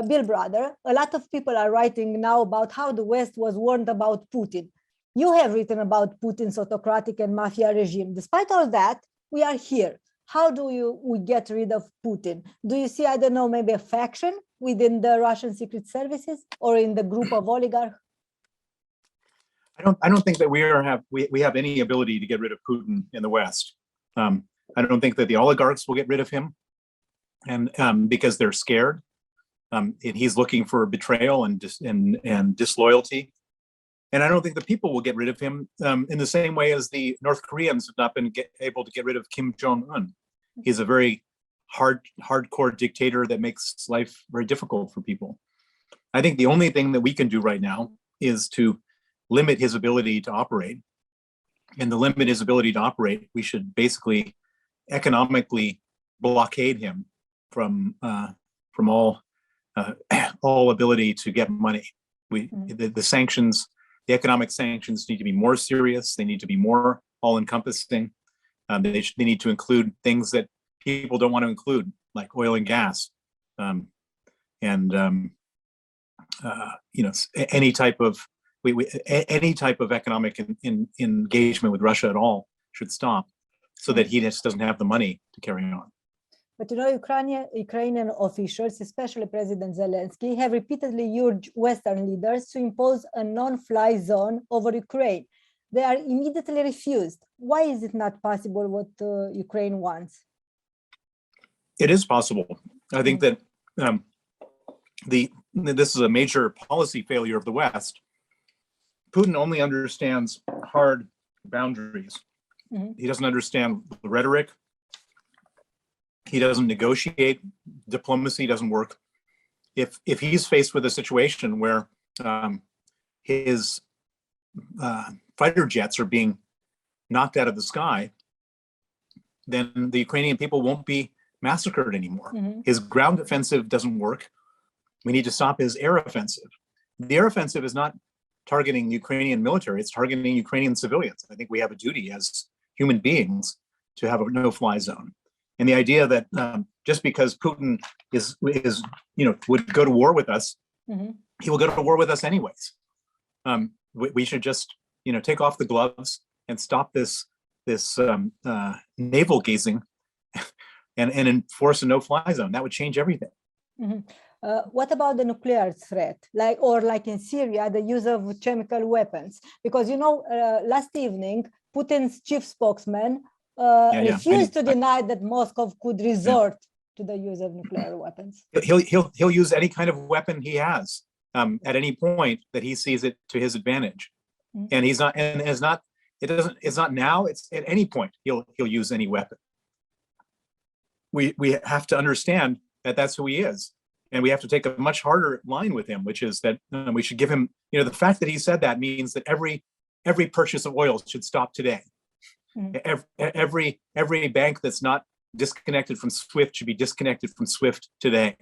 Bill Browder, a lot of people are writing now about how the West was warned about Putin. You have written about Putin's autocratic and mafia regime. Despite all that, we are here. How do we get rid of Putin? Do you see, I don't know, maybe a faction within the Russian secret services or in the group of oligarchs? I don't think that we have any ability to get rid of Putin in the West. I don't think that the oligarchs will get rid of him, and because they're scared, and he's looking for betrayal and disloyalty. And I don't think the people will get rid of him in the same way as the North Koreans have not been able to get rid of Kim Jong-un. He's a very hardcore dictator that makes life very difficult for people. I think the only thing that we can do right now is to limit his ability to operate. And to limit his ability to operate, we should basically economically blockade him from all ability to get money. The sanctions, the economic sanctions, need to be more serious. They need to be more all-encompassing. They need to include things that people don't want to include, like oil and gas, any type of economic engagement with Russia at all should stop, so that he just doesn't have the money to carry on. But Ukrainian officials, especially President Zelensky, have repeatedly urged Western leaders to impose a non-fly zone over Ukraine. They are immediately refused. Why is it not possible what Ukraine wants? It is possible. I think that this is a major policy failure of the West. Putin only understands hard boundaries. He doesn't understand the rhetoric. He doesn't negotiate. Diplomacy doesn't work. If he's faced with a situation where his fighter jets are being knocked out of the sky, then the Ukrainian people won't be massacred anymore. His ground offensive doesn't work. We need to stop his air offensive. The air offensive is not targeting the Ukrainian military, it's targeting Ukrainian civilians. I think we have a duty as human beings to have a no-fly zone. And the idea that just because Putin would go to war with us, he will go to war with us anyways. We should just take off the gloves and stop this navel gazing and enforce a no-fly zone. That would change everything. What about the nuclear threat, like in Syria, the use of chemical weapons? Because last evening, Putin's chief spokesman refused to deny that Moscow could resort to the use of nuclear weapons. He'll use any kind of weapon he has at any point that he sees it to his advantage, and it's not now. It's at any point he'll use any weapon. We have to understand that that's who he is. And we have to take a much harder line with him, which is that we should give him, the fact that he said that means that every purchase of oil should stop today. Every bank that's not disconnected from SWIFT should be disconnected from SWIFT today.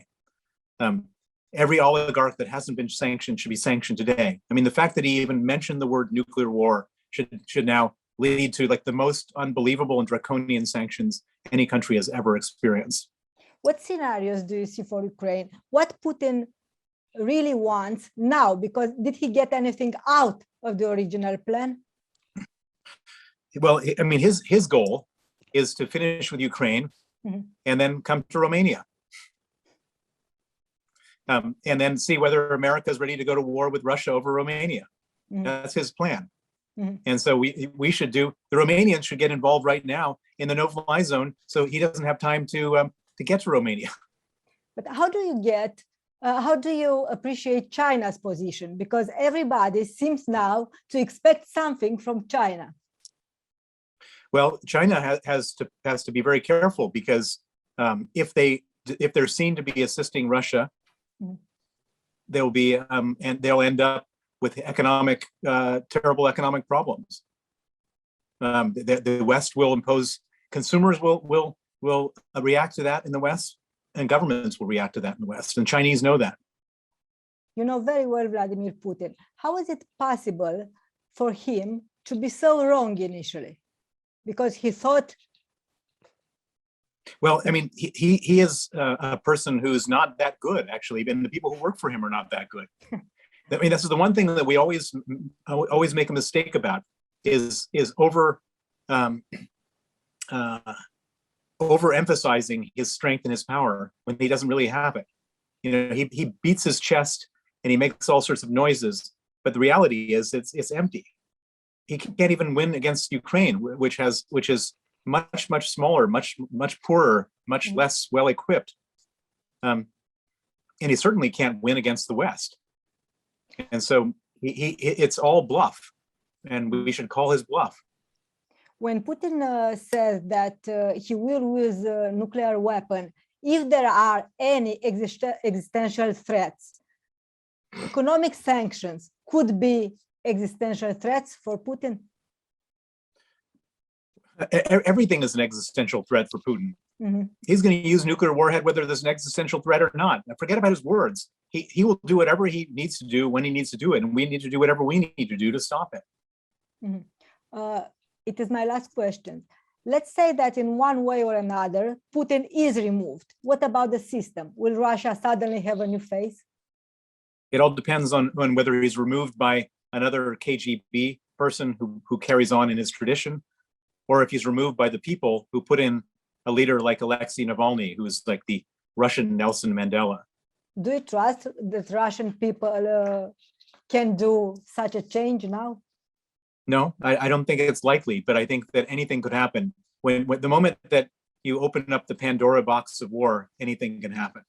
Every oligarch that hasn't been sanctioned should be sanctioned today. I mean, the fact that he even mentioned the word nuclear war should now lead to the most unbelievable and draconian sanctions any country has ever experienced. What scenarios do you see for Ukraine? What Putin really wants now? Because did he get anything out of the original plan? Well, I mean, his goal is to finish with Ukraine and then come to Romania. And then see whether America is ready to go to war with Russia over Romania. That's his plan. And so the Romanians should get involved right now in the no-fly zone, so he doesn't have time to get to Romania. But how do you appreciate China's position? Because everybody seems now to expect something from China. Well, China has to be very careful, because if they're seen to be assisting Russia, they'll end up with terrible economic problems. The West will impose. Consumers will react to that in the West, and governments will react to that in the West, and Chinese know that. You know very well Vladimir Putin. How is it possible for him to be so wrong initially? Because he thought Well, I mean, he is a person who's not that good, actually, and the people who work for him are not that good. I mean, this is the one thing that we always make a mistake about is overemphasizing his strength and his power when he doesn't really have it. You know, he beats his chest and he makes all sorts of noises, but the reality is it's empty. He can't even win against Ukraine, which is much smaller, much poorer, much less well equipped, and he certainly can't win against the West. And so it's all bluff, and we should call his bluff. When Putin says that he will use a nuclear weapon if there are any existential threats, economic sanctions could be existential threats for Putin. Everything is an existential threat for Putin. Mm-hmm. He's going to use nuclear warhead whether there's an existential threat or not. Now, forget about his words. He will do whatever he needs to do when he needs to do it, and we need to do whatever we need to do to stop it. Mm-hmm. It is my last question. Let's say that in one way or another, Putin is removed. What about the system? Will Russia suddenly have a new face? It all depends on whether he's removed by another KGB person who carries on in his tradition, or if he's removed by the people who put in a leader like Alexei Navalny, who's like the Russian Nelson Mandela. Do you trust that Russian people can do such a change now? No, I don't think it's likely, but I think that anything could happen. When the moment that you open up the Pandora box of war, anything can happen.